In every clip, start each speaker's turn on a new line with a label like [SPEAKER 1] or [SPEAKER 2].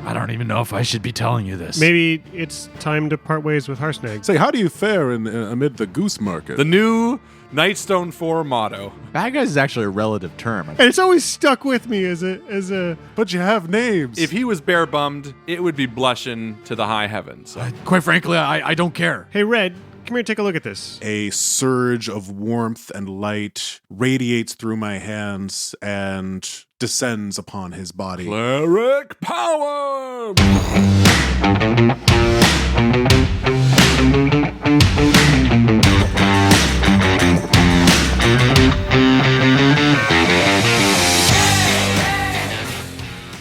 [SPEAKER 1] I don't even know if I should be telling you this.
[SPEAKER 2] Maybe it's time to part ways with Harshnag.
[SPEAKER 3] Say, how do you fare amid the goose market?
[SPEAKER 4] The new Nightstone 4 motto.
[SPEAKER 1] Bad guys is actually a relative term.
[SPEAKER 2] And it's always stuck with me as a.
[SPEAKER 3] But you have names.
[SPEAKER 4] If he was bare bummed, it would be blushing to the high heavens.
[SPEAKER 1] Quite frankly, I don't care.
[SPEAKER 2] Hey, Red, come here, take a look at this.
[SPEAKER 3] A surge of warmth and light radiates through my hands and descends upon his body.
[SPEAKER 4] Cleric power!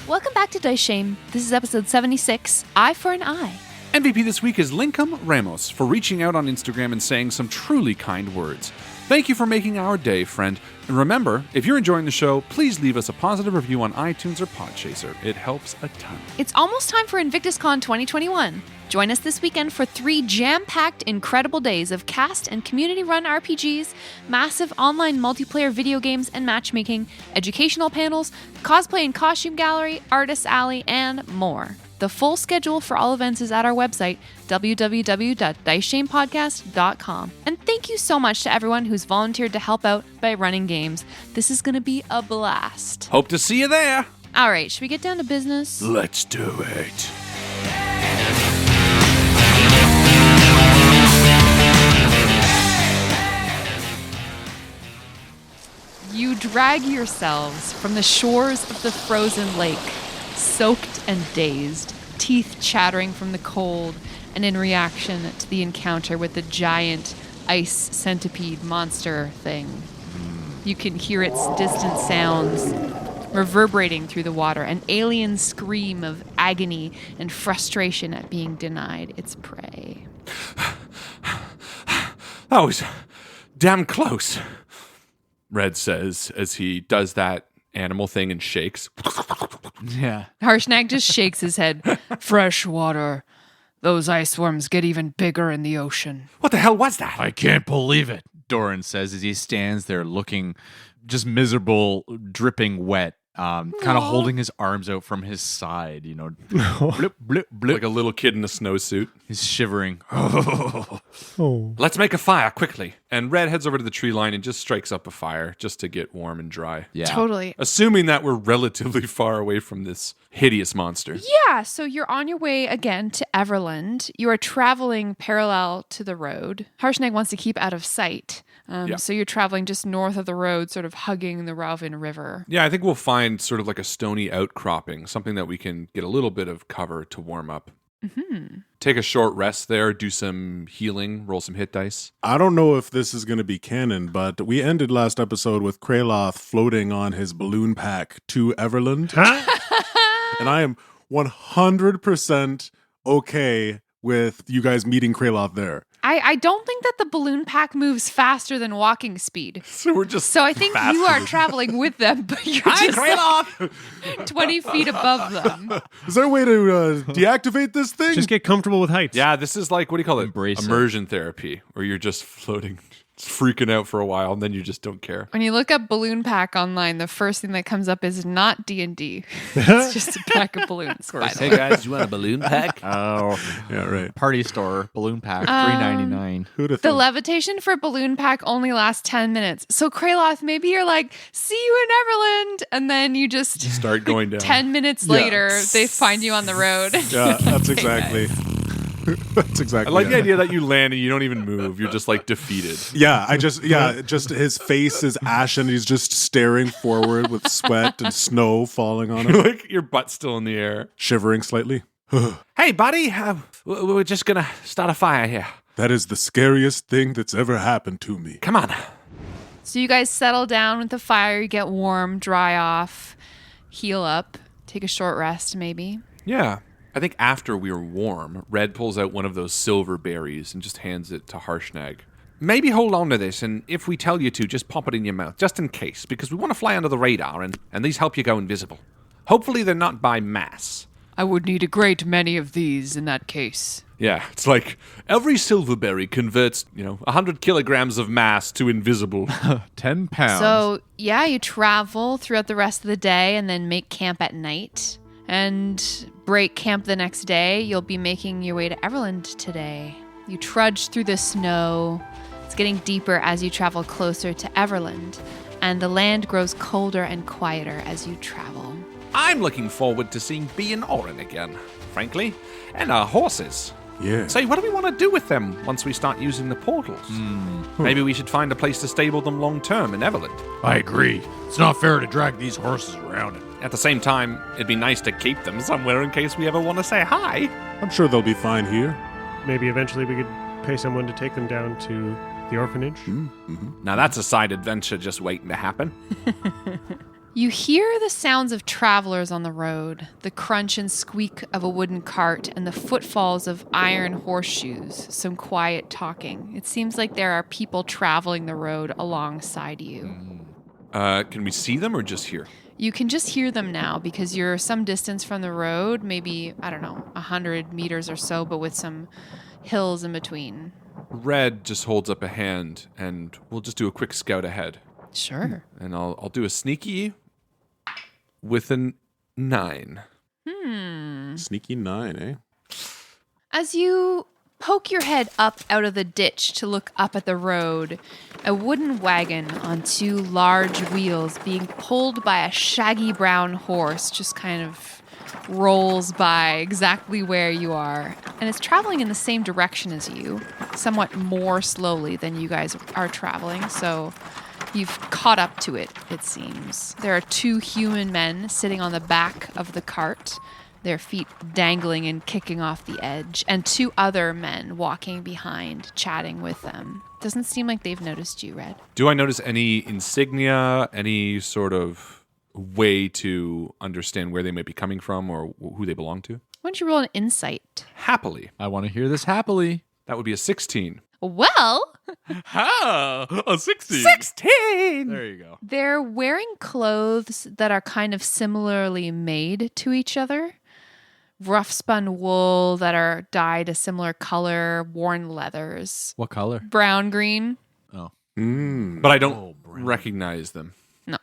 [SPEAKER 5] Welcome back to Dice Shame. This is episode 76, Eye for an Eye.
[SPEAKER 4] MVP this week is Lincoln Ramos for reaching out on Instagram and saying some truly kind words. Thank you for making our day, friend. And remember, if you're enjoying the show, please leave us a positive review on iTunes or Podchaser. It helps a ton.
[SPEAKER 5] It's almost time for InvictusCon 2021. Join us this weekend for 3 jam-packed, incredible days of cast and community-run RPGs, massive online multiplayer video games and matchmaking, educational panels, cosplay and costume gallery, artist alley, and more. The full schedule for all events is at our website, www.diceshamepodcast.com. And thank you so much to everyone who's volunteered to help out by running games. This is going to be a blast.
[SPEAKER 4] Hope to see you there.
[SPEAKER 5] All right, should we get down to business?
[SPEAKER 4] Let's do it.
[SPEAKER 5] You drag yourselves from the shores of the frozen lake, soaked and dazed, teeth chattering from the cold, and in reaction to the encounter with the giant ice centipede monster thing. You can hear its distant sounds reverberating through the water, an alien scream of agony and frustration at being denied its prey.
[SPEAKER 4] That was damn close, Red says as he does that animal thing and shakes.
[SPEAKER 1] Yeah.
[SPEAKER 5] Harshnag just shakes his head. Fresh water. Those ice worms get even bigger in the ocean.
[SPEAKER 4] What the hell was that?
[SPEAKER 1] I can't believe it, Doran says as he stands there looking just miserable, dripping wet, kind of holding his arms out from his side, you know. Blip, blip, blip.
[SPEAKER 4] Like a little kid in a snowsuit.
[SPEAKER 1] He's shivering.
[SPEAKER 2] Oh.
[SPEAKER 4] Let's make a fire quickly. And Red heads over to the tree line and just strikes up a fire just to get warm and dry.
[SPEAKER 1] Yeah.
[SPEAKER 5] Totally.
[SPEAKER 4] Assuming that we're relatively far away from this hideous monster.
[SPEAKER 5] Yeah, so you're on your way again to Everlund. You are traveling parallel to the road. Harshnag wants to keep out of sight. So you're traveling just north of the road, sort of hugging the Ralvin River.
[SPEAKER 4] Yeah, I think we'll find sort of like a stony outcropping, something that we can get a little bit of cover to warm up.
[SPEAKER 5] Mm-hmm.
[SPEAKER 4] Take a short rest there, do some healing, roll some hit dice.
[SPEAKER 3] I don't know if this is going to be canon, but we ended last episode with Kraloth floating on his balloon pack to Everlund. And I am 100% okay with you guys meeting Kraloth there.
[SPEAKER 5] I don't think that the balloon pack moves faster than walking speed.
[SPEAKER 4] So we're just
[SPEAKER 5] So I think you are traveling with them, but you're just like 20 feet above them.
[SPEAKER 3] Is there a way to deactivate this thing?
[SPEAKER 2] Just get comfortable with heights.
[SPEAKER 4] Yeah, this is like, what do you call it?
[SPEAKER 1] Embrace it.
[SPEAKER 4] Immersion therapy, where you're just floating, freaking out for a while, and then you just don't care.
[SPEAKER 5] When you look up balloon pack online, the first thing that comes up is not D&D. It's just a pack of balloons. By the
[SPEAKER 1] Hey
[SPEAKER 5] way.
[SPEAKER 1] guys, you want a balloon pack? Oh,
[SPEAKER 3] Yeah, right.
[SPEAKER 1] party store balloon pack, $3.99.
[SPEAKER 3] Who'd have
[SPEAKER 5] The
[SPEAKER 3] thought?
[SPEAKER 5] levitation for balloon pack only lasts 10 minutes. So Kraloth, maybe you're like, see you in Everland. And then you just
[SPEAKER 4] Start going down.
[SPEAKER 5] 10 minutes later, they find you on the road.
[SPEAKER 3] Yeah, that's exactly. That's
[SPEAKER 4] I
[SPEAKER 3] exactly.
[SPEAKER 4] like
[SPEAKER 3] it.
[SPEAKER 4] the idea that you land and you don't even move. You're just like defeated.
[SPEAKER 3] Yeah, just his face is ashen. He's just staring forward with sweat and snow falling on him,
[SPEAKER 4] Like your butt's still in the air.
[SPEAKER 3] shivering slightly.
[SPEAKER 4] Hey, buddy, we're just going to start a fire here.
[SPEAKER 3] That is the scariest thing that's ever happened to me.
[SPEAKER 4] Come on.
[SPEAKER 5] So you guys settle down with the fire, you get warm, dry off, heal up, take a short rest maybe.
[SPEAKER 4] Yeah. I think after we were warm, Red pulls out one of those silver berries and just hands it to Harshnag. Maybe hold on to this, and if we tell you to, just pop it in your mouth, just in case, because we want to fly under the radar, and these help you go invisible. Hopefully they're not by mass.
[SPEAKER 5] I would need a great many of these in that case.
[SPEAKER 4] Yeah, it's like every silverberry converts, 100 kilograms of mass to invisible.
[SPEAKER 1] 10 pounds.
[SPEAKER 5] So, yeah, you travel throughout the rest of the day and then make camp at night. and break camp the next day. You'll be making your way to Everlund today. You trudge through the snow. It's getting deeper as you travel closer to Everlund, and the land grows colder and quieter as you travel.
[SPEAKER 4] I'm looking forward to seeing Bee and Orin again, frankly. And our horses.
[SPEAKER 3] Yeah.
[SPEAKER 4] Say, what do we want to do with them once we start using the portals? Maybe we should find a place to stable them long term in Everland.
[SPEAKER 1] I agree. It's not fair to drag these horses around.
[SPEAKER 4] At the same time, it'd be nice to keep them somewhere in case we ever want to say hi.
[SPEAKER 3] I'm sure they'll be fine here.
[SPEAKER 2] Maybe eventually we could pay someone to take them down to the orphanage.
[SPEAKER 4] Now that's a side adventure just waiting to happen.
[SPEAKER 5] You hear the sounds of travelers on the road, the crunch and squeak of a wooden cart, and the footfalls of iron horseshoes, some quiet talking. It seems like there are people traveling the road alongside you.
[SPEAKER 4] Can we see them or just hear?
[SPEAKER 5] You can just hear them now because you're some distance from the road, maybe, 100 meters or so, but with some hills in between.
[SPEAKER 4] Red just holds up a hand, and we'll just do a quick scout ahead.
[SPEAKER 5] Sure.
[SPEAKER 4] And I'll do a sneaky with a 9.
[SPEAKER 3] Sneaky 9, eh?
[SPEAKER 5] As you poke your head up out of the ditch to look up at the road, a wooden wagon on 2 large wheels being pulled by a shaggy brown horse just kind of rolls by exactly where you are. And it's traveling in the same direction as you, somewhat more slowly than you guys are traveling, so you've caught up to it, it seems. There are 2 human men sitting on the back of the cart, their feet dangling and kicking off the edge, and 2 other men walking behind, chatting with them. Doesn't seem like they've noticed you, Red.
[SPEAKER 4] Do I notice any insignia, any sort of way to understand where they might be coming from or who they belong to?
[SPEAKER 5] Why don't you roll an insight?
[SPEAKER 4] Happily.
[SPEAKER 1] I want to hear this happily.
[SPEAKER 4] That would be a 16.
[SPEAKER 5] Well,
[SPEAKER 1] How? A 16.
[SPEAKER 4] 16!
[SPEAKER 1] There you go.
[SPEAKER 5] they're wearing clothes that are kind of similarly made to each other. Rough spun wool that are dyed a similar color, worn leathers.
[SPEAKER 1] What color?
[SPEAKER 5] Brown, green.
[SPEAKER 1] Oh.
[SPEAKER 4] But I don't recognize them.
[SPEAKER 5] No.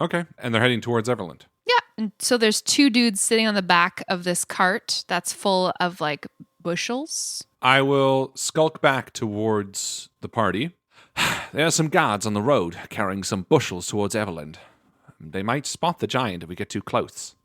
[SPEAKER 4] Okay. And they're heading towards Everland.
[SPEAKER 5] Yeah. And so there's 2 dudes sitting on the back of this cart that's full of like bushels.
[SPEAKER 4] I will skulk back towards the party. There are some guards on the road carrying some bushels towards Everland. They might spot the giant if we get too close.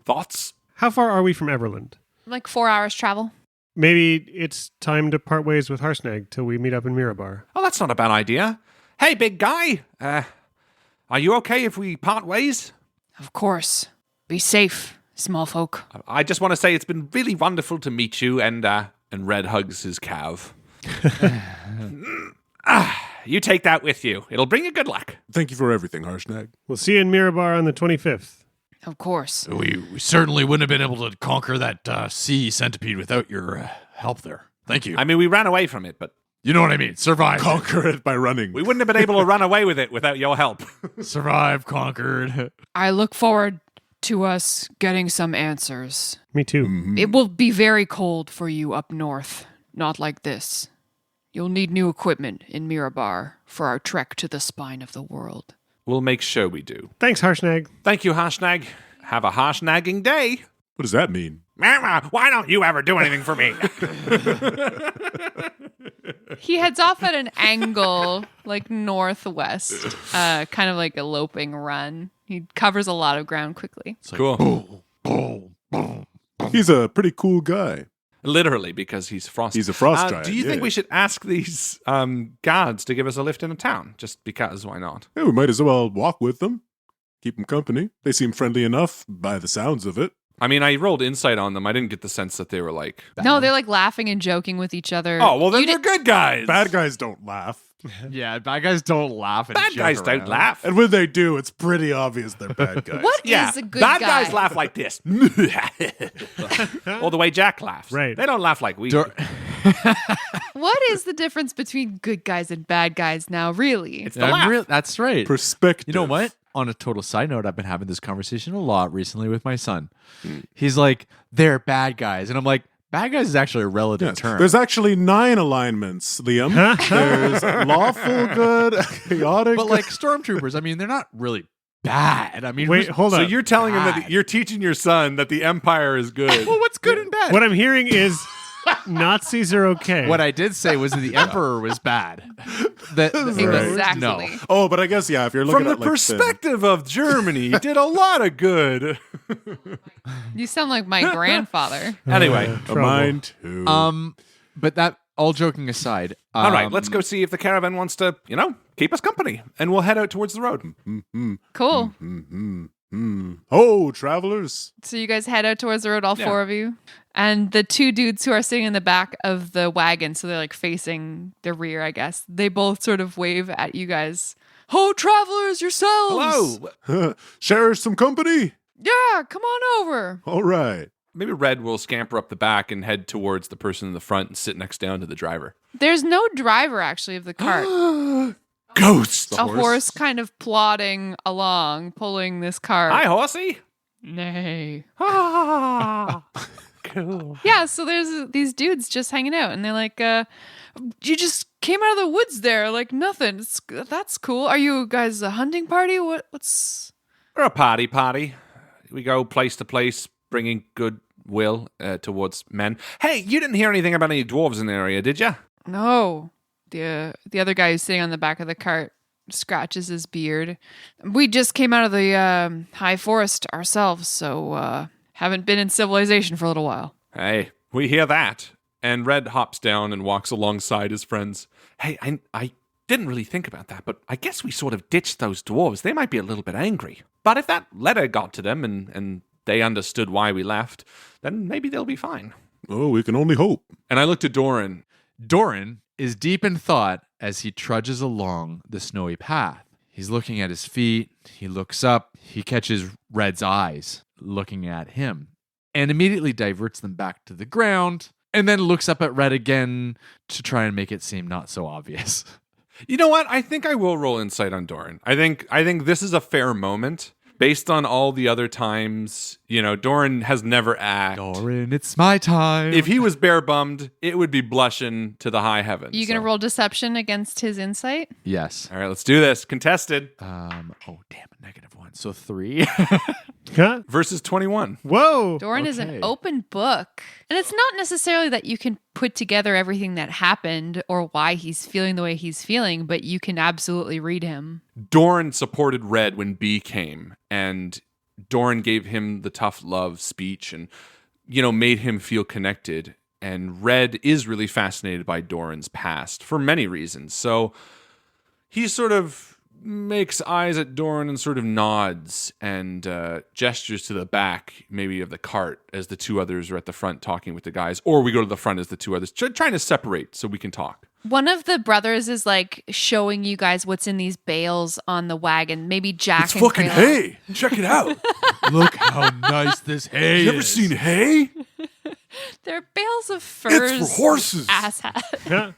[SPEAKER 4] Thoughts?
[SPEAKER 2] How far are we from Everland?
[SPEAKER 5] Like 4 hours travel.
[SPEAKER 2] Maybe it's time to part ways with Harshnag till we meet up in Mirabar.
[SPEAKER 4] Oh, that's not a bad idea. Hey, big guy. Are you okay if we part ways?
[SPEAKER 5] Of course. Be safe, small folk.
[SPEAKER 4] I just want to say it's been really wonderful to meet you, and Red hugs his calf. You take that with you. It'll bring you good luck.
[SPEAKER 3] Thank you for everything, Harshnag.
[SPEAKER 2] We'll see you in Mirabar on the 25th.
[SPEAKER 5] Of course.
[SPEAKER 1] We certainly wouldn't have been able to conquer that sea centipede without your help there. Thank you.
[SPEAKER 4] I mean, we ran away from it, but
[SPEAKER 1] You know what I mean. Survive.
[SPEAKER 3] Conquer it by running.
[SPEAKER 4] we wouldn't have been able to run away with it without your help.
[SPEAKER 1] Survive, conquered.
[SPEAKER 5] I look forward to us getting some answers.
[SPEAKER 2] Me too.
[SPEAKER 5] It will be very cold for you up north. Not like this. You'll need new equipment in Mirabar for our trek to the spine of the world.
[SPEAKER 4] We'll make sure we do.
[SPEAKER 2] Thanks, Harshnag.
[SPEAKER 4] Thank you, Harshnag. Have a Harsnagging day.
[SPEAKER 3] What does that mean?
[SPEAKER 4] Why don't you ever do anything for me?
[SPEAKER 5] He heads off at an angle, like northwest, kind of like a loping run. He covers a lot of ground quickly.
[SPEAKER 4] Cool.
[SPEAKER 3] He's a pretty cool guy.
[SPEAKER 4] Literally, because he's frost.
[SPEAKER 3] He's a frost giant.
[SPEAKER 4] Do you think
[SPEAKER 3] yeah.
[SPEAKER 4] we should ask these guards to give us a lift in a town? Just because, why not?
[SPEAKER 3] Yeah, we might as well walk with them. Keep them company. They seem friendly enough by the sounds of it.
[SPEAKER 4] I mean, I rolled insight on them. I didn't get the sense that they were like...
[SPEAKER 5] No, they're like laughing and joking with each other.
[SPEAKER 4] Oh, well, then
[SPEAKER 5] You
[SPEAKER 4] they're
[SPEAKER 5] di-
[SPEAKER 4] good guys.
[SPEAKER 3] Bad guys don't laugh.
[SPEAKER 1] Yeah, bad guys don't laugh. And
[SPEAKER 4] Bad
[SPEAKER 1] joke
[SPEAKER 4] guys don't
[SPEAKER 1] around.
[SPEAKER 4] laugh.
[SPEAKER 3] And when they do, it's pretty obvious they're bad guys.
[SPEAKER 5] What
[SPEAKER 4] Yeah,
[SPEAKER 5] is a good
[SPEAKER 4] bad
[SPEAKER 5] guy?
[SPEAKER 4] guys laugh like this. Or the way Jack laughs.
[SPEAKER 2] Right.
[SPEAKER 4] They don't laugh like we do.
[SPEAKER 5] What is the difference between good guys and bad guys now, really?
[SPEAKER 4] It's the laugh.
[SPEAKER 1] That's right.
[SPEAKER 3] Perspective.
[SPEAKER 1] You know what? On a total side note, I've been having this conversation a lot recently with my son. He's like, they're bad guys. And I'm like, bad guys is actually a relative
[SPEAKER 3] Yes.
[SPEAKER 1] term.
[SPEAKER 3] There's actually 9 alignments, Liam. There's lawful good, chaotic.
[SPEAKER 1] But like stormtroopers, I mean, they're not really bad. I mean,
[SPEAKER 2] Wait, hold
[SPEAKER 4] So
[SPEAKER 2] on.
[SPEAKER 4] you're telling him
[SPEAKER 1] bad.
[SPEAKER 4] that you're teaching your son that the Empire is good.
[SPEAKER 1] well, what's good and bad?
[SPEAKER 2] What I'm hearing is Nazis are okay.
[SPEAKER 1] What I did say was that the Emperor was bad.
[SPEAKER 5] Exactly.
[SPEAKER 1] No.
[SPEAKER 3] Oh, but I guess, yeah, if you're looking
[SPEAKER 4] From the
[SPEAKER 3] at like
[SPEAKER 4] perspective of Germany, he did a lot of good.
[SPEAKER 5] You sound like my grandfather.
[SPEAKER 4] Anyway,
[SPEAKER 3] mine too.
[SPEAKER 1] But that, all joking aside,
[SPEAKER 4] all right, let's go see if the caravan wants to, keep us company, and we'll head out towards the road.
[SPEAKER 5] Cool.
[SPEAKER 3] Oh, travelers.
[SPEAKER 5] So you guys head out towards the road, all four of you. And the two dudes who are sitting in the back of the wagon, so they're like facing the rear, I guess, they both sort of wave at you guys. Oh, travelers, yourselves!
[SPEAKER 4] Hello.
[SPEAKER 3] Share some company.
[SPEAKER 5] Yeah, come on over.
[SPEAKER 3] All right.
[SPEAKER 4] Maybe Red will scamper up the back and head towards the person in the front and sit next down to the driver.
[SPEAKER 5] There's no driver, actually, of the cart.
[SPEAKER 4] Ghost!
[SPEAKER 5] A horse kind of plodding along, pulling this cart.
[SPEAKER 4] Hi, horsey!
[SPEAKER 5] Nay.
[SPEAKER 4] Ah, cool.
[SPEAKER 5] Yeah, so there's these dudes just hanging out, and they're like, you just came out of the woods there, like nothing. That's cool. Are you guys a hunting party? What's...
[SPEAKER 4] We're a party. We go place to place, bringing goodwill towards men. Hey, you didn't hear anything about any dwarves in the area, did you?
[SPEAKER 5] No. The other guy who's sitting on the back of the cart scratches his beard. We just came out of the high forest ourselves, so haven't been in civilization for a little while.
[SPEAKER 4] Hey, we hear that. And Red hops down and walks alongside his friends. Hey, I didn't really think about that, but I guess we sort of ditched those dwarves. They might be a little bit angry. But if that letter got to them and they understood why we left, then maybe they'll be fine.
[SPEAKER 3] Oh, we can only hope.
[SPEAKER 4] And I looked at Doran.
[SPEAKER 1] Doran is deep in thought as he trudges along the snowy path. He's looking at his feet. He looks up. He catches Red's eyes looking at him and immediately diverts them back to the ground and then looks up at Red again to try and make it seem not so obvious.
[SPEAKER 4] You know what? I think I will roll insight on Doran. I think this is a fair moment. Based on all the other times, Doran has never acted.
[SPEAKER 1] Doran, it's my time.
[SPEAKER 4] If he was bare bummed, it would be blushing to the high heavens.
[SPEAKER 5] You gonna roll deception against his insight?
[SPEAKER 1] Yes.
[SPEAKER 4] All right, let's do this. Contested.
[SPEAKER 1] Oh, damn it. -1. So 3.
[SPEAKER 2] Huh?
[SPEAKER 4] Versus 21.
[SPEAKER 2] Whoa.
[SPEAKER 5] Doran is
[SPEAKER 1] Okay.
[SPEAKER 5] an open book. And it's not necessarily that you can put together everything that happened or why he's feeling the way he's feeling, but you can absolutely read him.
[SPEAKER 4] Doran supported Red when B came, and Doran gave him the tough love speech and, made him feel connected. And Red is really fascinated by Doran's past for many reasons. So he sort of makes eyes at Doran and sort of nods and gestures to the back, maybe of the cart, as the two others are at the front talking with the guys. Or we go to the front as the two others, trying to separate so we can talk.
[SPEAKER 5] One of the brothers is like showing you guys what's in these bales on the wagon. Maybe Jack
[SPEAKER 4] It's
[SPEAKER 5] and
[SPEAKER 4] fucking
[SPEAKER 5] Krayla.
[SPEAKER 4] hay. Check it out.
[SPEAKER 1] Look how nice this hay
[SPEAKER 4] You ever
[SPEAKER 1] is.
[SPEAKER 4] seen hay?
[SPEAKER 5] They're bales of furs.
[SPEAKER 4] It's for horses.
[SPEAKER 5] Asshat.
[SPEAKER 2] Huh?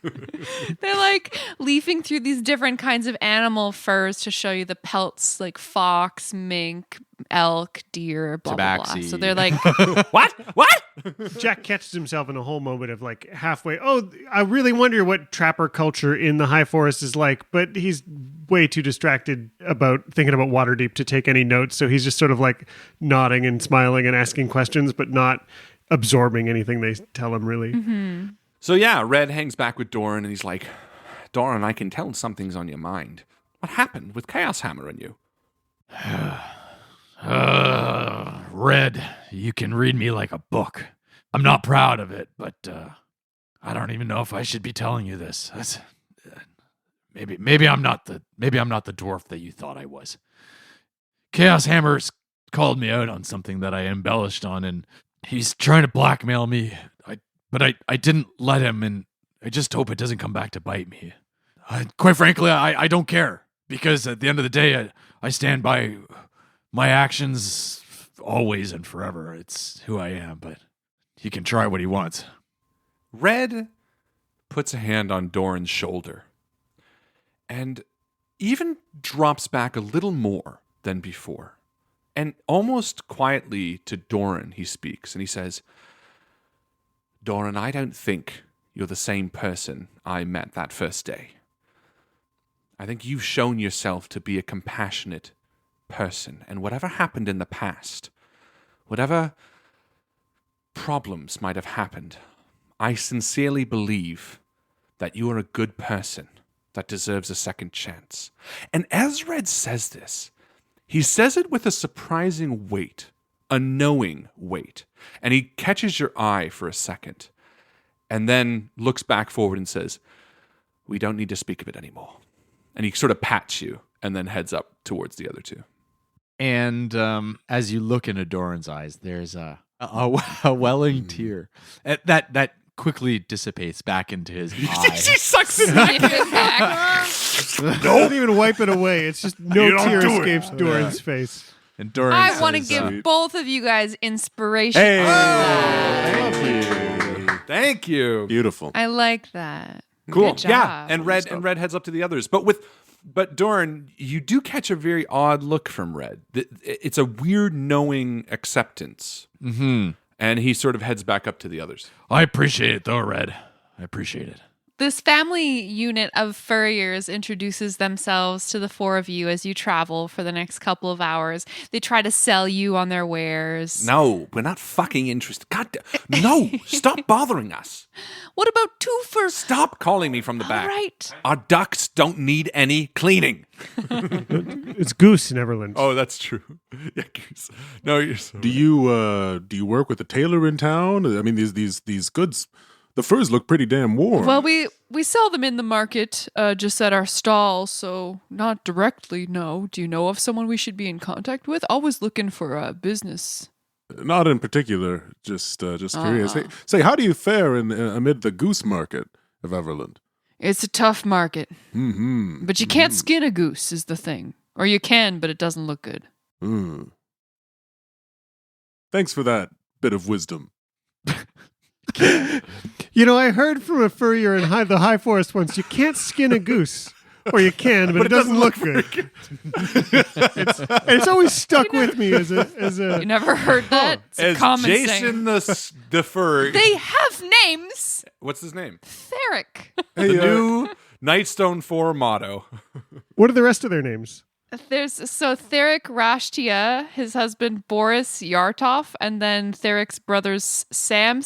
[SPEAKER 5] They're like leafing through these different kinds of animal furs to show you the pelts, like fox, mink, elk, deer, blah, blah, blah.
[SPEAKER 1] Tabaxi.
[SPEAKER 5] So they're like,
[SPEAKER 4] What?
[SPEAKER 2] Jack catches himself in a whole moment of like halfway. Oh, I really wonder what trapper culture in the high forest is like, but he's way too distracted about thinking about Waterdeep to take any notes. So he's just sort of like nodding and smiling and asking questions, but not absorbing anything they tell him really.
[SPEAKER 5] mm-hmm.
[SPEAKER 4] So yeah, Red hangs back with Doran and he's like, Doran, I can tell something's on your mind. What happened with Chaos Hammer and you?
[SPEAKER 1] Red, you can read me like a book. I'm not proud of it, but I don't even know if I should be telling you this. Maybe I'm not the dwarf that you thought I was. Chaos Hammer's called me out on something that I embellished on, and he's trying to blackmail me. But I didn't let him, and I just hope it doesn't come back to bite me. Quite frankly, I don't care, because at the end of the day, I stand by my actions always and forever. It's who I am, but he can try what he wants.
[SPEAKER 4] Red puts a hand on Doran's shoulder and even drops back a little more than before. And almost quietly to Doran, he speaks, and he says, Doran, I don't think you're the same person I met that first day. I think you've shown yourself to be a compassionate person, and whatever happened in the past, whatever problems might have happened, I sincerely believe that you are a good person that deserves a second chance. And as Red says this, he says it with a surprising weight, a knowing weight, and he catches your eye for a second, and then looks back forward and says, "We don't need to speak of it anymore." And he sort of pats you and then heads up towards the other two.
[SPEAKER 1] And as you look into Doran's eyes, there's a welling tear that quickly dissipates back into his eye.
[SPEAKER 4] She sucks it back.
[SPEAKER 5] Give it back.
[SPEAKER 2] Don't even wipe it away. It's just no
[SPEAKER 3] You don't
[SPEAKER 2] tear
[SPEAKER 3] do it.
[SPEAKER 2] escapes Doran's face.
[SPEAKER 1] And Doran
[SPEAKER 5] I want to
[SPEAKER 1] says,
[SPEAKER 5] give both of you guys inspiration.
[SPEAKER 3] Hey,
[SPEAKER 4] Thank you.
[SPEAKER 3] beautiful.
[SPEAKER 5] I like that.
[SPEAKER 4] Cool.
[SPEAKER 5] Good job.
[SPEAKER 4] Yeah, and Red heads up to the others. But Doran, you do catch a very odd look from Red. It's a weird knowing acceptance.
[SPEAKER 1] mm-hmm.
[SPEAKER 4] And he sort of heads back up to the others.
[SPEAKER 1] I appreciate it, though, Red. I appreciate it.
[SPEAKER 5] This family unit of furriers introduces themselves to the four of you as you travel for the next couple of hours. They try to sell you on their wares.
[SPEAKER 4] No, we're not fucking interested. No, stop bothering us.
[SPEAKER 5] What about Twofer?
[SPEAKER 4] Stop calling me from the back.
[SPEAKER 5] All right.
[SPEAKER 4] Our ducks don't need any cleaning.
[SPEAKER 2] It's Goose in Everlund.
[SPEAKER 4] Oh, that's true. Yeah, Goose. No, you're so
[SPEAKER 3] Do you work with a tailor in town? I mean, these goods, the furs look pretty damn warm.
[SPEAKER 5] Well, we sell them in the market, just at our stall, so not directly, no. Do you know of someone we should be in contact with? Always looking for business.
[SPEAKER 3] Not in particular, just curious. Hey, say, how do you fare amid the goose market of Everland?
[SPEAKER 5] It's a tough market.
[SPEAKER 3] Mm-hmm.
[SPEAKER 5] But you can't skin a goose is the thing. Or you can, but it doesn't look good.
[SPEAKER 3] Mm. Thanks for that bit of wisdom.
[SPEAKER 2] You know, I heard from a furrier in the high forest once, you can't skin a goose. Or you can, but it doesn't look good. It's always stuck with me as a.
[SPEAKER 5] You never heard that? It's a
[SPEAKER 4] As
[SPEAKER 5] common
[SPEAKER 4] Jason
[SPEAKER 5] saying.
[SPEAKER 4] the fur.
[SPEAKER 5] They have names.
[SPEAKER 4] What's his name?
[SPEAKER 5] Theric.
[SPEAKER 3] Hey,
[SPEAKER 4] The new Nightstone 4 motto.
[SPEAKER 2] What are the rest of their names?
[SPEAKER 5] There's Theric Rashtia, his husband Boris Yartov, and then Theric's brothers Sam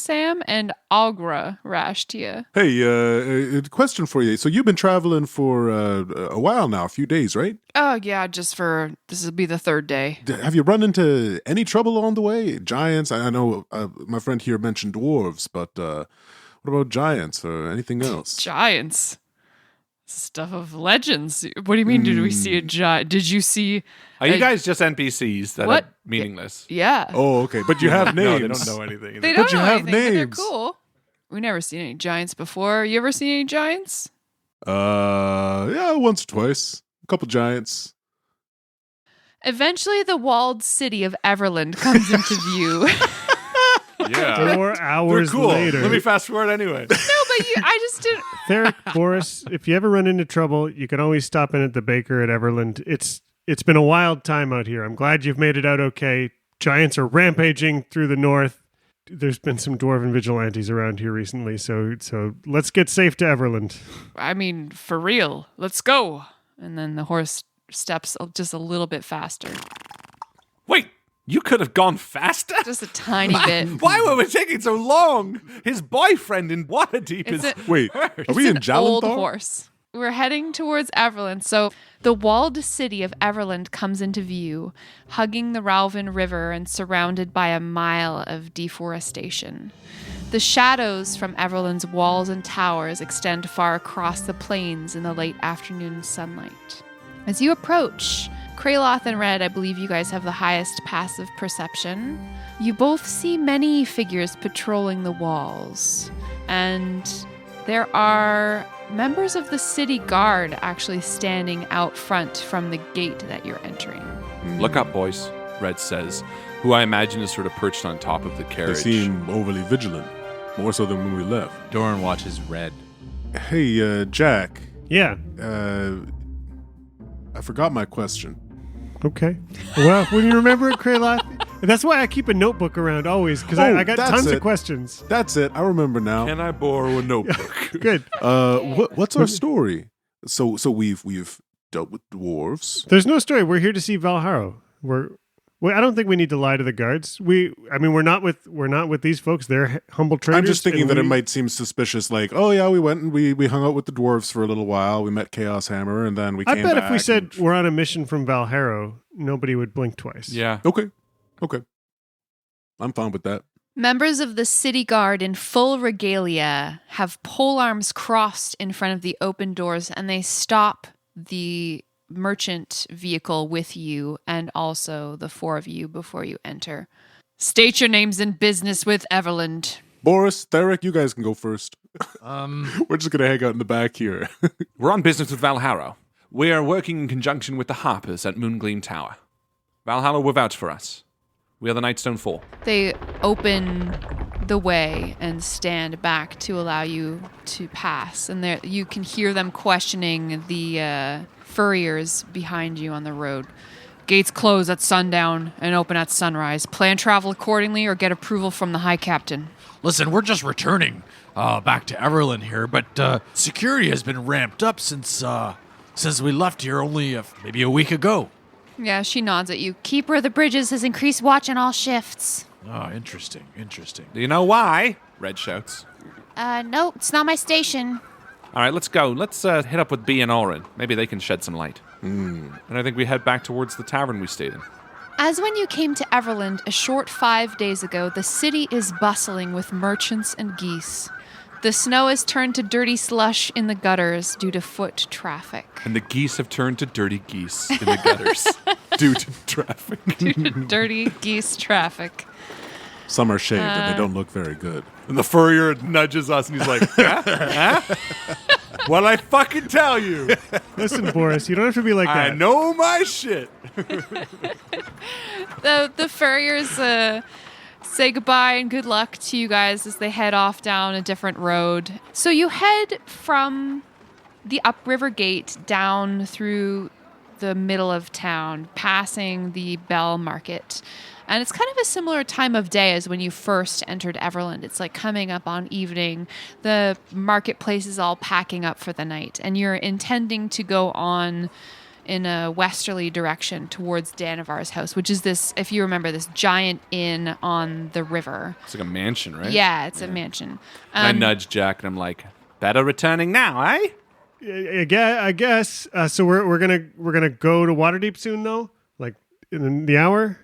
[SPEAKER 5] and Agra Rashtia.
[SPEAKER 3] Hey, a question for you. So you've been traveling for a while now, a few days, right?
[SPEAKER 5] Oh yeah, this will be the third day.
[SPEAKER 3] Have you run into any trouble on the way? Giants? I know my friend here mentioned dwarves, but what about giants or anything else?
[SPEAKER 5] Giants. Stuff of legends. What do you mean? Did we see a giant? Did you see?
[SPEAKER 4] Are you guys just NPCs that
[SPEAKER 5] What?
[SPEAKER 4] are meaningless?
[SPEAKER 5] Yeah.
[SPEAKER 3] Oh, okay. But you have names.
[SPEAKER 4] No, they don't know anything.
[SPEAKER 5] They
[SPEAKER 3] But
[SPEAKER 5] don't
[SPEAKER 3] you
[SPEAKER 5] know
[SPEAKER 3] have
[SPEAKER 5] anything, but they're
[SPEAKER 3] names.
[SPEAKER 5] cool. We never seen any giants before. You ever seen any giants?
[SPEAKER 3] Yeah, once or twice. A couple giants.
[SPEAKER 5] Eventually, the walled city of Everland comes into view.
[SPEAKER 4] Yeah.
[SPEAKER 2] 4 hours
[SPEAKER 4] They're cool.
[SPEAKER 2] later.
[SPEAKER 4] Let me fast forward anyway.
[SPEAKER 5] No, but I just didn't.
[SPEAKER 2] Theric, Boris, if you ever run into trouble, you can always stop in at the baker at Everland. It's been a wild time out here. I'm glad you've made it out okay. Giants are rampaging through the north. There's been some dwarven vigilantes around here recently, so let's get safe to Everland.
[SPEAKER 5] I mean, for real. Let's go. And then the horse steps just a little bit faster.
[SPEAKER 4] Wait, you could have gone faster?
[SPEAKER 5] Just a tiny bit.
[SPEAKER 4] Why were we taking so long? His boyfriend in Waterdeep is...
[SPEAKER 3] Wait, are we
[SPEAKER 5] It's
[SPEAKER 3] in
[SPEAKER 5] an old
[SPEAKER 3] Jalanthor?
[SPEAKER 5] horse. We're heading towards Everland. So the walled city of Everland comes into view, hugging the Ralvin River and surrounded by a mile of deforestation. The shadows from Everland's walls and towers extend far across the plains in the late afternoon sunlight. As you approach, Kraloth and Red, I believe you guys have the highest passive perception. You both see many figures patrolling the walls, and there are members of the city guard actually standing out front from the gate that you're entering.
[SPEAKER 4] Look up, boys, Red says, who I imagine is sort of perched on top of the
[SPEAKER 3] They
[SPEAKER 4] carriage.
[SPEAKER 3] seem overly vigilant, more so than when we left.
[SPEAKER 1] Doran watches Red.
[SPEAKER 3] Hey, Jack,
[SPEAKER 2] Yeah.
[SPEAKER 3] I forgot my question.
[SPEAKER 2] Okay. Well, when you remember it, Kraloth, that's why I keep a notebook around always, because I got
[SPEAKER 3] that's
[SPEAKER 2] tons of
[SPEAKER 3] it.
[SPEAKER 2] questions.
[SPEAKER 3] That's it. I remember now.
[SPEAKER 4] Can I borrow a notebook?
[SPEAKER 2] Good.
[SPEAKER 3] What's our story? So we've dealt with dwarves.
[SPEAKER 2] There's no story. We're here to see Valharo. I don't think we need to lie to the guards. We're not with these folks. They're humble traders.
[SPEAKER 3] I'm just thinking that it might seem suspicious, like, oh yeah, we went and we hung out with the dwarves for a little while. We met Chaos Hammer, and then we came back.
[SPEAKER 2] I bet if we said we're on a mission from Valharo, nobody would blink twice.
[SPEAKER 4] Yeah.
[SPEAKER 3] Okay. I'm fine with that.
[SPEAKER 5] Members of the city guard in full regalia have polearms crossed in front of the open doors, and they stop the merchant vehicle with you and also the four of you before you enter. State your names and business with Everlund.
[SPEAKER 3] Boris, Theric, you guys can go first.
[SPEAKER 1] Um,
[SPEAKER 3] We're just going to hang out in the back here.
[SPEAKER 4] We're on business with Valharo. We are working in conjunction with the Harpers at Moongleam Tower. Valhalla will vouch for us. We are the Nightstone Four.
[SPEAKER 5] They open the way and stand back to allow you to pass. And there you can hear them questioning the furriers behind you on the road. Gates close at sundown and open at sunrise. Plan travel accordingly or get approval from the High Captain.
[SPEAKER 1] listen, we're just returning back to Everlund here, but security has been ramped up since we left here only maybe a week ago.
[SPEAKER 5] Yeah, she nods at you. Keeper of the Bridges has increased watch on all shifts.
[SPEAKER 1] Oh, interesting.
[SPEAKER 4] Do you know why? Red shouts.
[SPEAKER 5] No, it's not my station.
[SPEAKER 4] All right, let's go. Let's hit up with B and Orin. Maybe they can shed some light. And I think we head back towards the tavern we stayed in.
[SPEAKER 5] As when you came to Everlund a short 5 days ago, the city is bustling with merchants and geese. The snow has turned to dirty slush in the gutters due to foot traffic.
[SPEAKER 4] And the geese have turned to dirty geese in the gutters due to traffic.
[SPEAKER 5] Due to dirty geese traffic.
[SPEAKER 3] Some are shaved and they don't look very good.
[SPEAKER 4] And the furrier nudges us and he's like, huh? What'd I fucking tell you?
[SPEAKER 2] Listen, Boris, you don't have to be like that.
[SPEAKER 4] I know my shit.
[SPEAKER 5] The furriers say goodbye and good luck to you guys as they head off down a different road. So you head from the upriver gate down through the middle of town, passing the Bell Market. And it's kind of a similar time of day as when you first entered Everlund. It's like coming up on evening. The marketplace is all packing up for the night. And you're intending to go on in a westerly direction towards Danivar's house, which is this, if you remember, this giant inn on the river.
[SPEAKER 4] It's like a mansion, right?
[SPEAKER 5] Yeah, it's a mansion.
[SPEAKER 4] And I nudge Jack and I'm like, better returning now, eh?
[SPEAKER 2] I guess. So we're gonna go to Waterdeep soon, though. Like in the hour.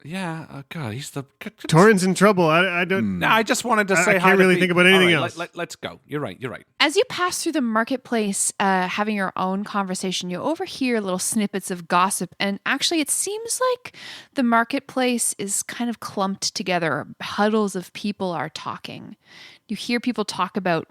[SPEAKER 4] Yeah. Oh God, he's the.
[SPEAKER 2] Torrin's in trouble. I don't.
[SPEAKER 4] No, I just wanted to say
[SPEAKER 2] I
[SPEAKER 4] hi.
[SPEAKER 2] can't really think about anything else.
[SPEAKER 4] Let's go. You're right.
[SPEAKER 5] As you pass through the marketplace, having your own conversation, you overhear little snippets of gossip. And actually, it seems like the marketplace is kind of clumped together. Huddles of people are talking. You hear people talk about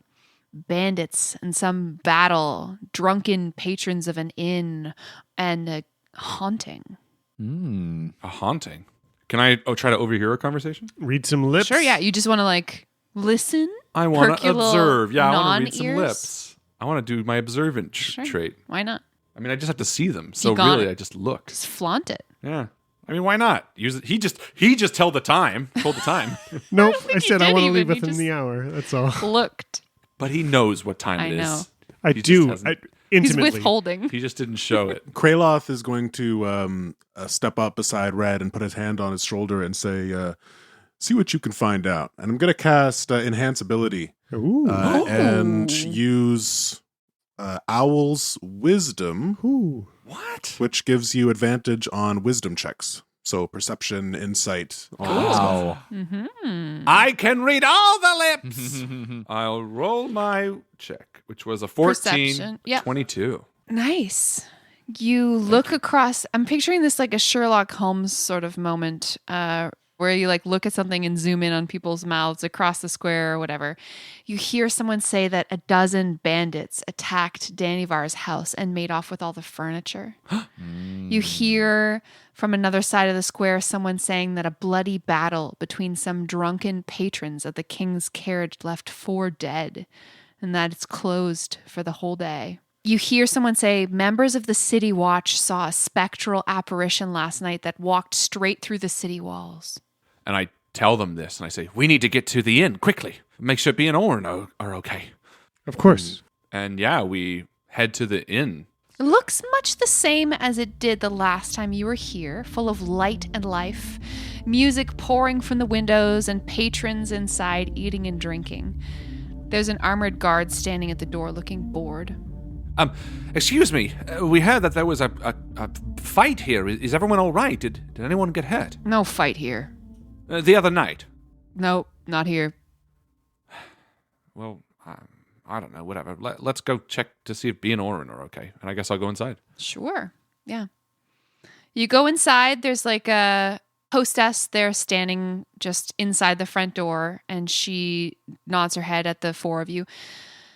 [SPEAKER 5] bandits and some battle, drunken patrons of an inn, and a haunting.
[SPEAKER 4] A haunting. Can I try to overhear a conversation?
[SPEAKER 2] Read some lips.
[SPEAKER 5] Sure, yeah. You just want to like listen.
[SPEAKER 4] I want to observe. Yeah, I want to read some
[SPEAKER 5] non-ears.
[SPEAKER 4] lips. I want to do my observant trait.
[SPEAKER 5] Why not?
[SPEAKER 4] I mean, I just have to see them. So
[SPEAKER 5] got
[SPEAKER 4] really,
[SPEAKER 5] it.
[SPEAKER 4] I just look.
[SPEAKER 5] Just flaunt it.
[SPEAKER 4] Yeah. I mean, why not? Use it. He just told the time. Told the time.
[SPEAKER 2] Nope.
[SPEAKER 5] think
[SPEAKER 2] I
[SPEAKER 5] he
[SPEAKER 2] said I
[SPEAKER 5] did
[SPEAKER 2] want to
[SPEAKER 5] even.
[SPEAKER 2] leave
[SPEAKER 5] He
[SPEAKER 2] within
[SPEAKER 5] just-
[SPEAKER 2] the hour. That's all.
[SPEAKER 5] Looked.
[SPEAKER 4] But he knows what time
[SPEAKER 5] I
[SPEAKER 4] it is.
[SPEAKER 5] know.
[SPEAKER 2] I
[SPEAKER 4] He just
[SPEAKER 2] do.
[SPEAKER 4] hasn't-
[SPEAKER 5] He's
[SPEAKER 2] Intimately.
[SPEAKER 5] withholding.
[SPEAKER 4] He just didn't show it.
[SPEAKER 3] Kraloth is going to step up beside Red and put his hand on his shoulder and say, see what you can find out. And I'm going to cast Enhance Ability
[SPEAKER 2] Ooh.
[SPEAKER 3] and use Owl's Wisdom,
[SPEAKER 2] Ooh.
[SPEAKER 4] What?
[SPEAKER 3] which gives you advantage on wisdom checks. So perception, insight, all that stuff.
[SPEAKER 5] Mm-hmm.
[SPEAKER 4] I can read all the lips. I'll roll my check, which was a 14,
[SPEAKER 5] Perception. Yep.
[SPEAKER 4] 22.
[SPEAKER 5] Nice. You look across. I'm picturing this like a Sherlock Holmes sort of moment where you like look at something and zoom in on people's mouths across the square or whatever. You hear someone say that a dozen bandits attacked Danivar's house and made off with all the furniture. You hear from another side of the square someone saying that a bloody battle between some drunken patrons at the king's carriage left 4 dead and that it's closed for the whole day. You hear someone say members of the city watch saw a spectral apparition last night that walked straight through the city walls.
[SPEAKER 4] And I tell them this, and I say, we need to get to the inn quickly. Make sure B and Orin are okay.
[SPEAKER 2] Of course.
[SPEAKER 4] And yeah, we head to the inn.
[SPEAKER 5] It looks much the same as it did the last time you were here, full of light and life, music pouring from the windows and patrons inside eating and drinking. There's an armored guard standing at the door looking bored.
[SPEAKER 4] Excuse me. We heard that there was a fight here. Is everyone all right? Did anyone get hurt?
[SPEAKER 5] No fight here.
[SPEAKER 4] The other night?
[SPEAKER 5] No, not here.
[SPEAKER 4] Well, I don't know. Whatever. Let's go check to see if B and Oren are okay. And I guess I'll go inside.
[SPEAKER 5] Sure. Yeah. You go inside. There's like a hostess there standing just inside the front door, and she nods her head at the four of you.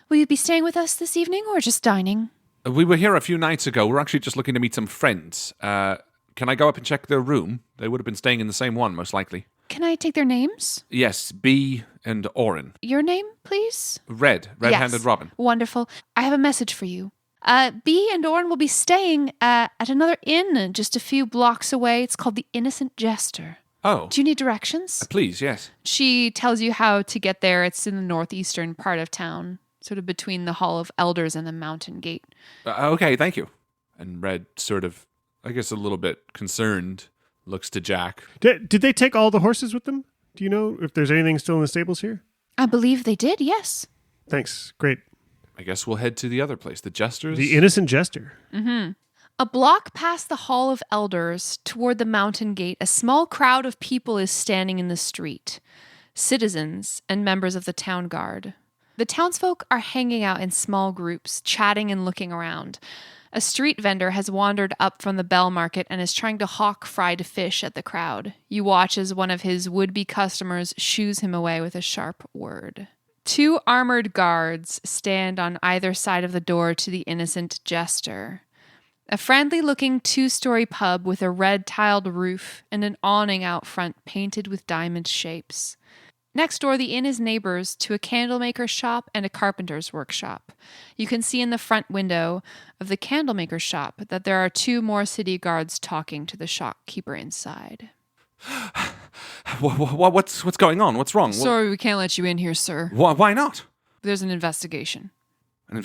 [SPEAKER 5] Will you be staying with us this evening or just dining?
[SPEAKER 4] We were here a few nights ago. We're actually just looking to meet some friends. Can I go up and check their room? They would have been staying in the same one, most likely.
[SPEAKER 5] Can I take their names?
[SPEAKER 4] Yes, B and Oren.
[SPEAKER 5] Your name, please?
[SPEAKER 4] Red-handed
[SPEAKER 5] Yes.
[SPEAKER 4] Robin.
[SPEAKER 5] Wonderful. I have a message for you. B and Oren will be staying at another inn just a few blocks away. It's called the Innocent Jester.
[SPEAKER 4] Oh,
[SPEAKER 5] Do you need directions?
[SPEAKER 4] please, yes.
[SPEAKER 5] She tells you how to get there. It's in the northeastern part of town, sort of between the Hall of Elders and the Mountain Gate.
[SPEAKER 4] Okay, thank you. And Red sort of, I guess a little bit concerned, looks to Jack.
[SPEAKER 2] Did they take all the horses with them? Do you know if there's anything still in the stables here?
[SPEAKER 5] I believe they did, yes.
[SPEAKER 2] Thanks. Great.
[SPEAKER 4] I guess we'll head to the other place, the Jesters.
[SPEAKER 2] The Innocent Jester.
[SPEAKER 5] A block past the Hall of Elders, toward the Mountain Gate, a small crowd of people is standing in the street. Citizens and members of the town guard. The townsfolk are hanging out in small groups, chatting and looking around. A street vendor has wandered up from the Bell Market and is trying to hawk fried fish at the crowd. You watch as one of his would-be customers shoos him away with a sharp word. 2 armored guards stand on either side of the door to the Innocent Jester. A friendly-looking 2-story pub with a red-tiled roof and an awning out front painted with diamond shapes. Next door, the inn is neighbors to a candlemaker's shop and a carpenter's workshop. You can see in the front window of the candlemaker's shop that there are 2 more city guards talking to the shopkeeper inside.
[SPEAKER 4] What's going on? What's wrong?
[SPEAKER 5] Sorry, we can't let you in here, sir.
[SPEAKER 4] Why not?
[SPEAKER 5] There's an investigation.
[SPEAKER 4] An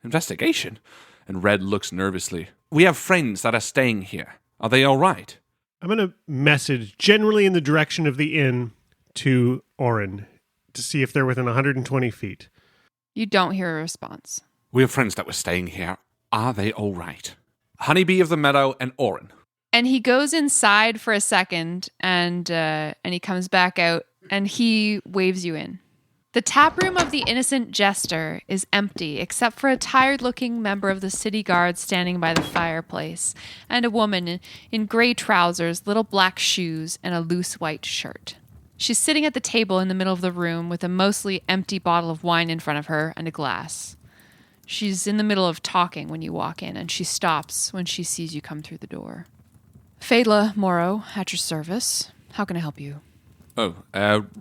[SPEAKER 4] investigation? And Red looks nervously. We have friends that are staying here. Are they all right?
[SPEAKER 2] I'm going to message generally in the direction of the inn to Oren to see if they're within 120 feet.
[SPEAKER 5] You don't hear a response.
[SPEAKER 4] We have friends that were staying here. Are they all right? Honeybee of the Meadow and Oren.
[SPEAKER 5] And he goes inside for a second, and he comes back out, and he waves you in. The taproom of the Innocent Jester is empty, except for a tired-looking member of the city guard standing by the fireplace, and a woman in gray trousers, little black shoes, and a loose white shirt. She's sitting at the table in the middle of the room with a mostly empty bottle of wine in front of her and a glass. She's in the middle of talking when you walk in, and she stops when she sees you come through the door. Phaedla Morrow, at your service. How can I help you?
[SPEAKER 4] Oh,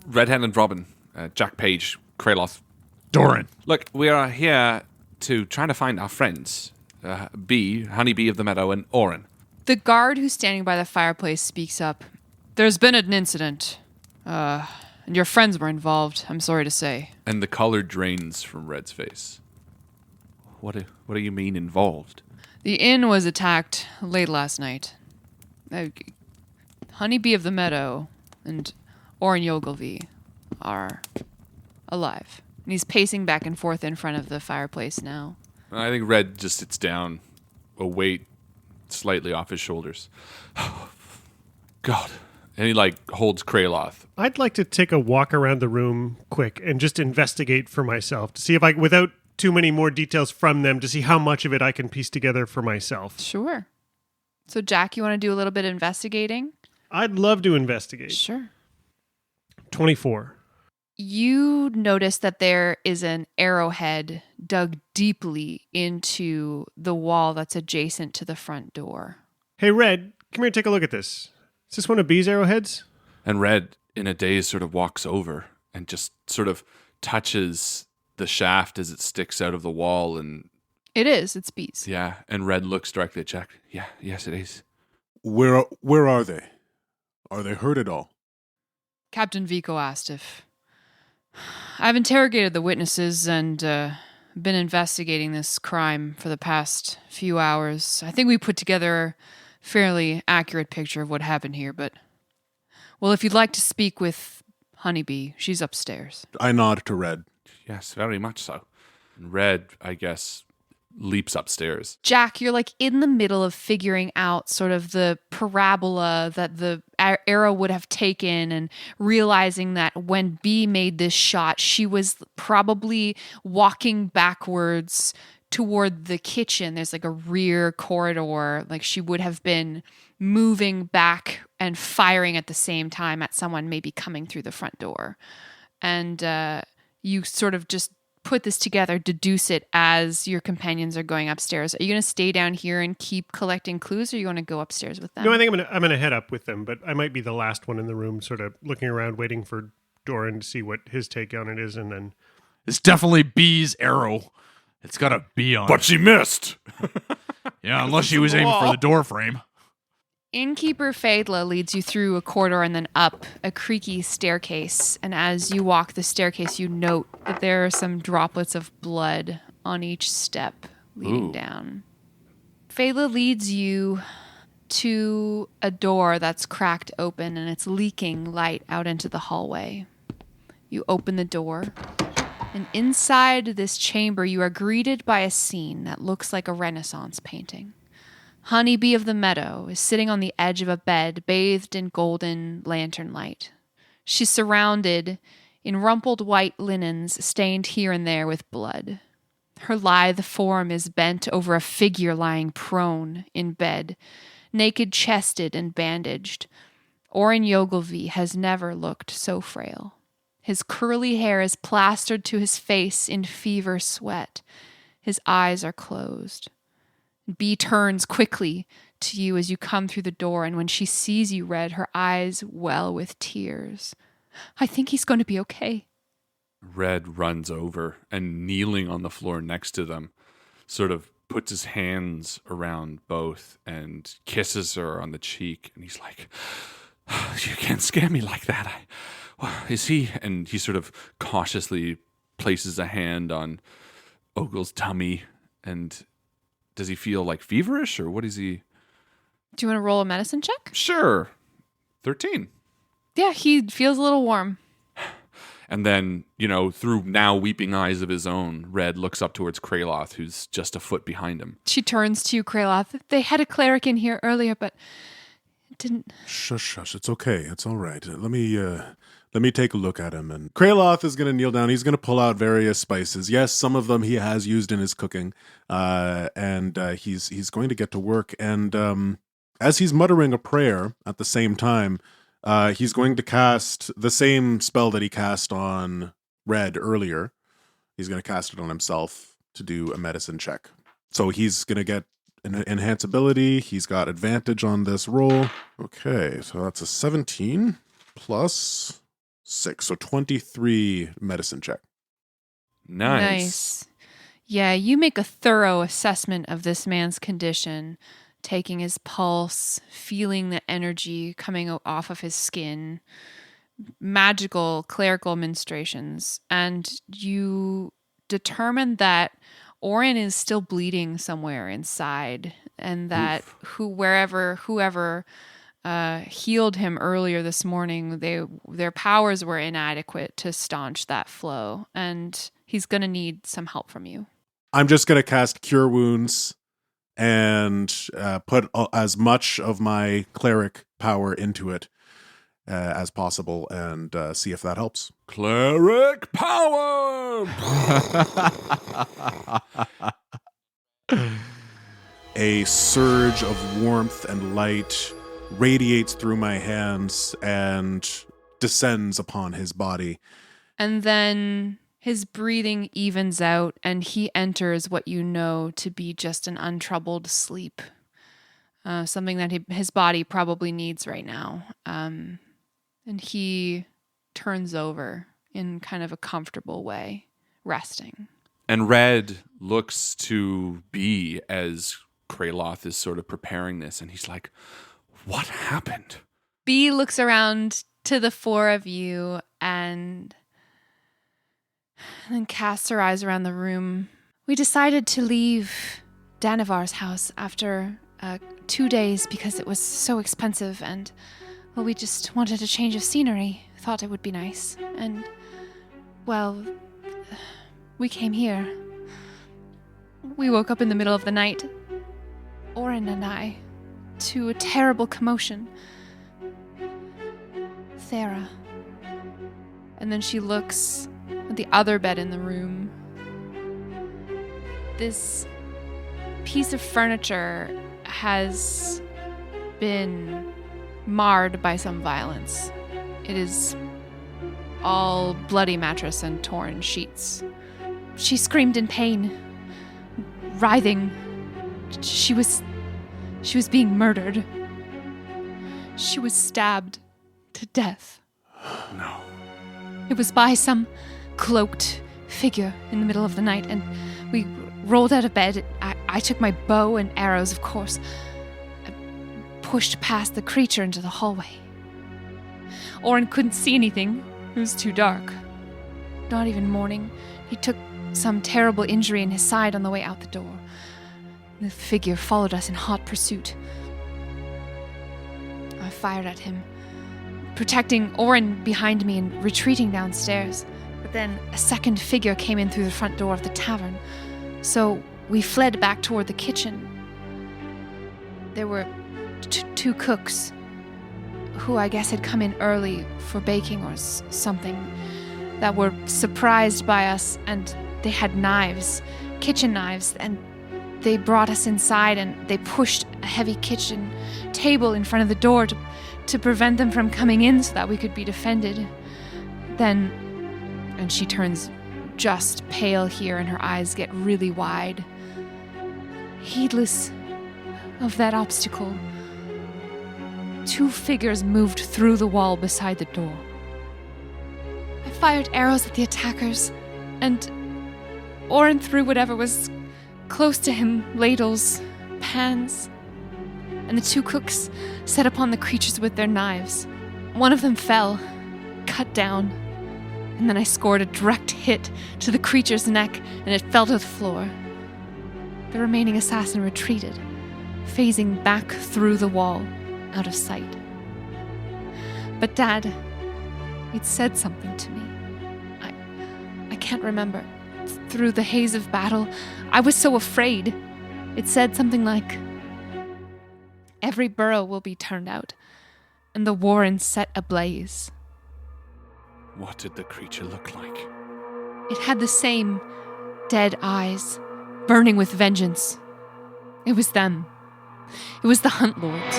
[SPEAKER 4] Red-handed Robin, Jack Page, Kraloth.
[SPEAKER 1] Doran.
[SPEAKER 4] Look, we are here to try to find our friends. Honeybee of the Meadow, and Oren.
[SPEAKER 5] The guard who's standing by the fireplace speaks up. There's been an incident. And your friends were involved, I'm sorry to say.
[SPEAKER 4] And the color drains from Red's face. What do you mean involved?
[SPEAKER 5] The inn was attacked late last night. Honeybee of the Meadow and Oren Yogolvi are alive. And he's pacing back and forth in front of the fireplace now.
[SPEAKER 4] I think Red just sits down, a weight slightly off his shoulders. God. And he, holds Kraloth.
[SPEAKER 2] I'd like to take a walk around the room quick and just investigate for myself to see if without too many more details from them, to see how much of it I can piece together for myself.
[SPEAKER 5] Sure. So, Jack, you want to do a little bit of investigating?
[SPEAKER 2] I'd love to investigate.
[SPEAKER 5] Sure.
[SPEAKER 2] 24.
[SPEAKER 5] You notice that there is an arrowhead dug deeply into the wall that's adjacent to the front door.
[SPEAKER 2] Hey, Red, come here and take a look at this. Is this one of B's arrowheads?
[SPEAKER 4] And Red, in a daze, sort of walks over and just sort of touches the shaft as it sticks out of the wall. And
[SPEAKER 5] It is. It's bees.
[SPEAKER 4] yeah, and Red looks directly at Jack. Yeah, yes, it is.
[SPEAKER 3] Where are they? Are they hurt at all?
[SPEAKER 5] Captain Vico asked if... I've interrogated the witnesses, and been investigating this crime for the past few hours. I think we put together a fairly accurate picture of what happened here, but... Well, if you'd like to speak with Honeybee, she's upstairs.
[SPEAKER 3] I nod to Red.
[SPEAKER 4] Yes, very much so. And Red, I guess, leaps upstairs.
[SPEAKER 5] Jack, you're like in the middle of figuring out sort of the parabola that the arrow would have taken and realizing that when B made this shot, she was probably walking backwards toward the kitchen. There's like a rear corridor, like she would have been moving back and firing at the same time at someone maybe coming through the front door. And you sort of just put this together, deduce it as your companions are going upstairs. Are you going to stay down here and keep collecting clues, or are you going to go upstairs with them?
[SPEAKER 2] No, I think I'm gonna head up with them, but I might be the last one in the room, sort of looking around, waiting for Doran to see what his take on it is, and then...
[SPEAKER 1] It's definitely B's arrow. It's got a B on it.
[SPEAKER 4] But she missed!
[SPEAKER 1] Yeah, unless she was aiming for the door frame.
[SPEAKER 5] Innkeeper Phaedla leads you through a corridor and then up a creaky staircase. And as you walk the staircase, you note that there are some droplets of blood on each step leading down. Phaedla leads you to a door that's cracked open and it's leaking light out into the hallway. You open the door, and inside this chamber you are greeted by a scene that looks like a Renaissance painting. Honeybee of the Meadow is sitting on the edge of a bed bathed in golden lantern light. She's surrounded in rumpled white linens stained here and there with blood. Her lithe form is bent over a figure lying prone in bed, naked-chested and bandaged. Oren Yogolvi has never looked so frail. His curly hair is plastered to his face in fever sweat. His eyes are closed. B turns quickly to you as you come through the door, and when she sees you, Red, her eyes well with tears. I think he's going to be okay.
[SPEAKER 4] Red runs over and, kneeling on the floor next to them, sort of puts his hands around both and kisses her on the cheek. And he's like, "You can't scare me like that. Is he?" And he sort of cautiously places a hand on Ogle's tummy. And does he feel like feverish, or what is he?
[SPEAKER 5] Do you want to roll a medicine check?
[SPEAKER 4] Sure. 13.
[SPEAKER 5] Yeah, he feels a little warm.
[SPEAKER 4] And then, through now weeping eyes of his own, Red looks up towards Kraloth, who's just a foot behind him.
[SPEAKER 5] She turns to you, Kraloth. They had a cleric in here earlier, but it didn't...
[SPEAKER 3] Shush. It's okay. It's all right. Let me take a look at him. And Kraloth is going to kneel down. He's going to pull out various spices. Yes, some of them he has used in his cooking. And he's going to get to work. And as he's muttering a prayer at the same time, he's going to cast the same spell that he cast on Red earlier. He's going to cast it on himself to do a medicine check. So he's going to get an enhance ability. He's got advantage on this roll. Okay, so that's a 17 plus 6, so 23 medicine check.
[SPEAKER 4] Nice.
[SPEAKER 5] Yeah, you make a thorough assessment of this man's condition, taking his pulse, feeling the energy coming off of his skin, magical clerical ministrations, and you determine that Oren is still bleeding somewhere inside, and that whoever healed him earlier this morning, their powers were inadequate to staunch that flow, and he's going to need some help from you.
[SPEAKER 3] I'm just going to cast Cure Wounds and put as much of my cleric power into it as possible and see if that helps.
[SPEAKER 4] Cleric power!
[SPEAKER 3] A surge of warmth and light radiates through my hands and descends upon his body.
[SPEAKER 5] And then his breathing evens out, and he enters what you know to be just an untroubled sleep. Something that his body probably needs right now. And he turns over in kind of a comfortable way, resting.
[SPEAKER 4] And Red looks to B as Kraloth is sort of preparing this, and he's like, "What happened?"
[SPEAKER 5] B looks around to the four of you and then casts her eyes around the room. We decided to leave Danivar's house after 2 days because it was so expensive and, well, we just wanted a change of scenery. Thought it would be nice. And, well, we came here. We woke up in the middle of the night, Oren and I, to a terrible commotion. Thera. And then she looks at the other bed in the room. This piece of furniture has been marred by some violence. It is all bloody mattress and torn sheets. She screamed in pain, writhing. She was being murdered. She was stabbed to death.
[SPEAKER 4] No.
[SPEAKER 5] It was by some cloaked figure in the middle of the night, and we rolled out of bed. I took my bow and arrows, of course. I pushed past the creature into the hallway. Oren couldn't see anything. It was too dark. Not even morning. He took some terrible injury in his side on the way out the door. The figure followed us in hot pursuit. I fired at him, protecting Oren behind me and retreating downstairs. But then a second figure came in through the front door of the tavern. So we fled back toward the kitchen. There were two cooks who I guess had come in early for baking or something that were surprised by us, and they had knives, kitchen knives, and they brought us inside and they pushed a heavy kitchen table in front of the door to prevent them from coming in so that we could be defended. Then, and she turns just pale here and her eyes get really wide. Heedless of that obstacle, two figures moved through the wall beside the door. I fired arrows at the attackers, and Oren threw whatever was close to him, ladles, pans, and the two cooks set upon the creatures with their knives. One of them fell, cut down, and then I scored a direct hit to the creature's neck, and it fell to the floor. The remaining assassin retreated, phasing back through the wall, out of sight. But Dad, it said something to me. I can't remember. Through the haze of battle, I was so afraid. It said something like, "Every burrow will be turned out, and the warren set ablaze."
[SPEAKER 4] What did the creature look like?
[SPEAKER 5] It had the same dead eyes, burning with vengeance. It was them. It was the Hunt Lords.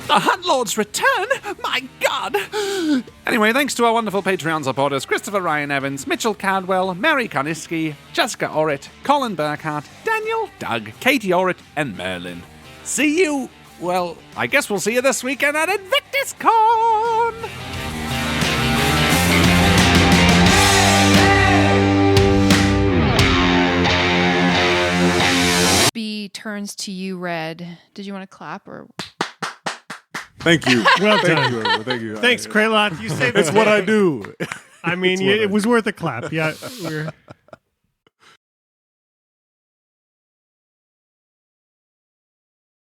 [SPEAKER 4] The Hunt Lords return? My God! Anyway, thanks to our wonderful Patreon supporters, Christopher Ryan Evans, Mitchell Cadwell, Mary Koniski, Jessica Orrit, Colin Burkhart, Daniel, Doug, Katie Orrit, and Merlin. See you, well, I guess we'll see you this weekend at InvictusCon!
[SPEAKER 5] B turns to you, Red. Did you want to clap or...
[SPEAKER 3] Thank you.
[SPEAKER 2] Well
[SPEAKER 3] Thank
[SPEAKER 2] done.
[SPEAKER 3] you, everyone. Thank you.
[SPEAKER 2] Thanks, Kraloth. You saved
[SPEAKER 3] It's what I do.
[SPEAKER 2] I mean,
[SPEAKER 3] what I
[SPEAKER 2] it was worth a clap. Yeah, we're